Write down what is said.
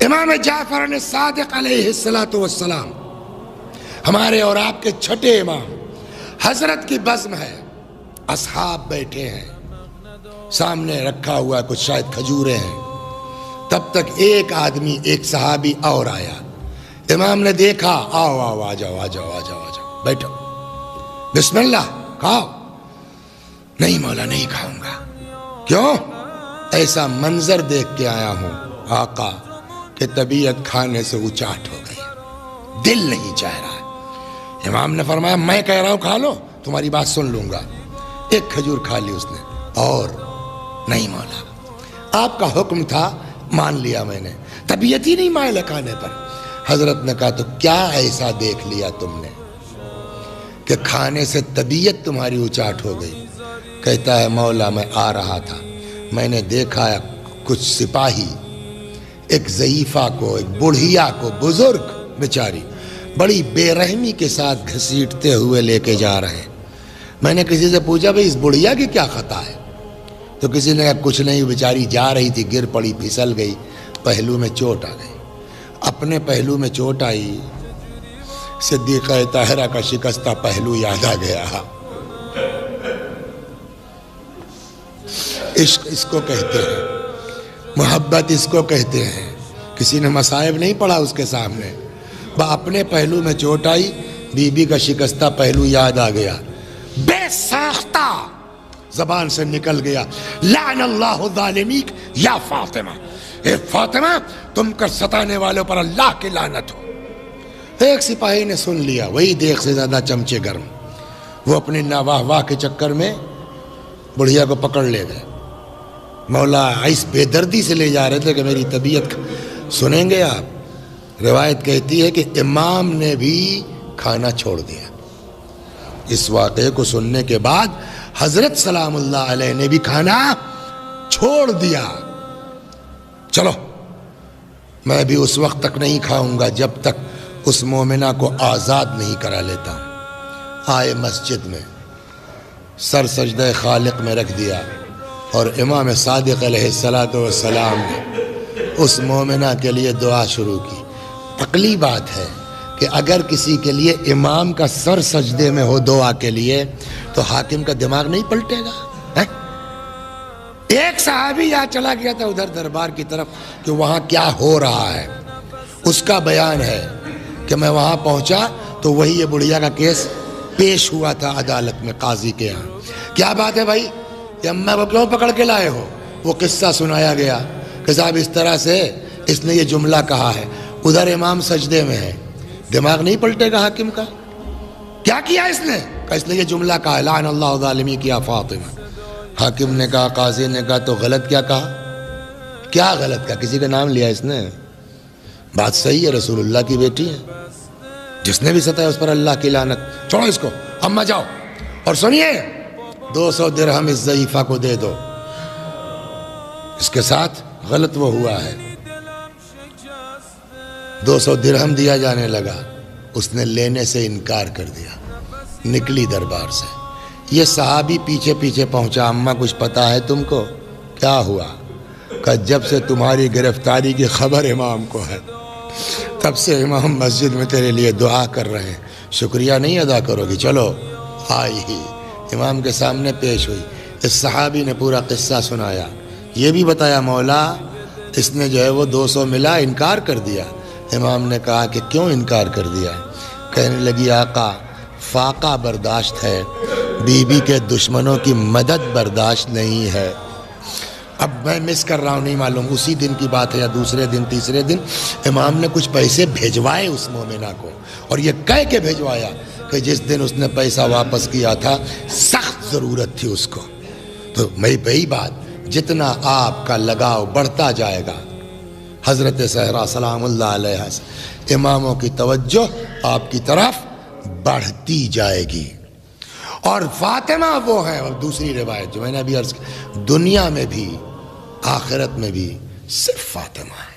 امام جعفر نے صادق علیہ السلام، ہمارے اور آپ کے چھٹے امام، حضرت کی بزم ہے، اصحاب بیٹھے ہیں، سامنے رکھا ہوا کچھ شاید کھجوریں ہیں، تب تک ایک آدمی، ایک صحابی اور آیا۔ امام نے دیکھا، آؤ آؤ، آ جاؤ آ جاؤ آ جاؤ آ جاؤ، بیٹھو، بسم اللہ، کھاؤ۔ نہیں مولا، نہیں کھاؤں گا۔ کیوں؟ ایسا منظر دیکھ کے آیا ہوں آقا کہ طبیعت کھانے سے اچاٹ ہو گئی، دل نہیں چاہ رہا ہے۔ امام نے فرمایا میں کہہ رہا ہوں کھا لو، تمہاری بات سن لوں گا۔ ایک کھجور کھا لی اس نے، اور نہیں مولا، آپ کا حکم تھا، مان لیا میں نے، طبیعت ہی نہیں مائل کھانے پر۔ حضرت نے کہا تو کیا ایسا دیکھ لیا تم نے کہ کھانے سے طبیعت تمہاری اچاٹ ہو گئی؟ کہتا ہے مولا میں آ رہا تھا، میں نے دیکھا کچھ سپاہی ایک ضعیفہ کو، ایک بڑھیا کو، بزرگ بیچاری بڑی بے رحمی کے ساتھ گھسیٹتے ہوئے لے کے جا رہے ہیں۔ میں نے کسی سے پوچھا بھئی اس بڑھیا کی کیا خطا ہے؟ تو کسی نے کہا کچھ نہیں، بیچاری جا رہی تھی، گر پڑی، پھسل گئی، پہلو میں چوٹ آ گئی۔ اپنے پہلو میں چوٹ آئی، صدیقہ طاہرہ کا شکستہ پہلو یاد آ گیا۔ عشق اس کو کہتے ہیں، محبت اس کو کہتے ہیں۔ کسی نے مصائب نہیں پڑھا اس کے سامنے، اپنے پہلو میں چوٹ آئی، بی بی کا شکستہ پہلو یاد آ گیا، بے ساختہ زبان سے نکل گیا، لعن اللہ الظالمین یا فاطمہ، اے فاطمہ تم کر ستانے والوں پر اللہ کی لعنت ہو۔ ایک سپاہی نے سن لیا، وہی دیکھ سے زیادہ چمچے گرم، وہ اپنی ناواہ واہ کے چکر میں بڑھیا کو پکڑ لے گئے۔ مولا اس بے دردی سے لے جا رہے تھے کہ میری طبیعت، سنیں گے آپ، روایت کہتی ہے کہ امام نے بھی کھانا چھوڑ دیا۔ اس واقعے کو سننے کے بعد حضرت سلام اللہ علیہ نے بھی کھانا چھوڑ دیا۔ چلو میں بھی اس وقت تک نہیں کھاؤں گا جب تک اس مومنہ کو آزاد نہیں کرا لیتا ہوں۔ آئے مسجد میں، سر سجدہ خالق میں رکھ دیا، اور امام صادق علیہ السلام نے اس مومنہ کے لیے دعا شروع کی۔ عقلی بات ہے کہ اگر کسی کے لیے امام کا سر سجدے میں ہو دعا کے لیے تو حاکم کا دماغ نہیں پلٹے گا۔ ایک صحابی یہاں چلا گیا تھا ادھر دربار کی طرف کہ وہاں کیا ہو رہا ہے، اس کا بیان ہے کہ میں وہاں پہنچا تو وہی یہ بڑھیا کا کیس پیش ہوا تھا عدالت میں، قاضی کے یہاں۔ کیا بات ہے بھائی، کہ اماں کو کیوں پکڑ کے لائے ہو؟ وہ قصہ سنایا گیا کہ صاحب اس طرح سے اس نے یہ جملہ کہا ہے، ادھر امام سجدے میں ہے، دماغ نہیں پلٹے گا حاکم کا؟ کیا کیا اس نے؟ کہ اس نے یہ جملہ کہا، لعن اللہ الظالمین کیا فاطمہ۔ حاکم نے کہا، قاضی نے کہا تو غلط کیا کہا؟ کیا غلط کہا؟ کسی کا نام لیا اس نے؟ بات صحیح ہے، رسول اللہ کی بیٹی ہے، جس نے بھی ستایا اس پر اللہ کی لعنت۔ چھوڑو اس کو، اماں جاؤ اور سنیے 200 درہم اس ضعیفہ کو دے دو۔ اس کے ساتھ غلط وہ ہوا ہے، 200 درہم دیا جانے لگا، اس نے لینے سے انکار کر دیا، نکلی دربار سے۔ یہ صحابی پیچھے پیچھے پہنچا، اماں کچھ پتا ہے تم کو؟ کیا ہوا؟ کہ جب سے تمہاری گرفتاری کی خبر امام کو ہے تب سے امام مسجد میں تیرے لیے دعا کر رہے ہیں، شکریہ نہیں ادا کرو گی؟ چلو آئی ہی امام کے سامنے پیش ہوئی۔ اس صحابی نے پورا قصہ سنایا، یہ بھی بتایا مولا اس نے جو ہے وہ 200 ملا، انکار کر دیا۔ امام نے کہا کہ کیوں انکار کر دیا؟ کہنے لگی آقا فاقہ برداشت ہے، بی بی کے دشمنوں کی مدد برداشت نہیں ہے۔ اب میں مس کر رہا ہوں، نہیں معلوم اسی دن کی بات ہے یا دوسرے دن تیسرے دن، امام نے کچھ پیسے بھیجوائے اس مومنہ کو، اور یہ کہہ کے بھیجوایا کہ جس دن اس نے پیسہ واپس کیا تھا سخت ضرورت تھی اس کو۔ تو میری بھئی بات، جتنا آپ کا لگاؤ بڑھتا جائے گا، حضرت زہرا سلام اللہ علیہ سے اماموں کی توجہ آپ کی طرف بڑھتی جائے گی۔ اور فاطمہ وہ ہیں، اور دوسری روایت جو میں نے ابھی عرض کی، دنیا میں بھی آخرت میں بھی صرف فاطمہ ہے۔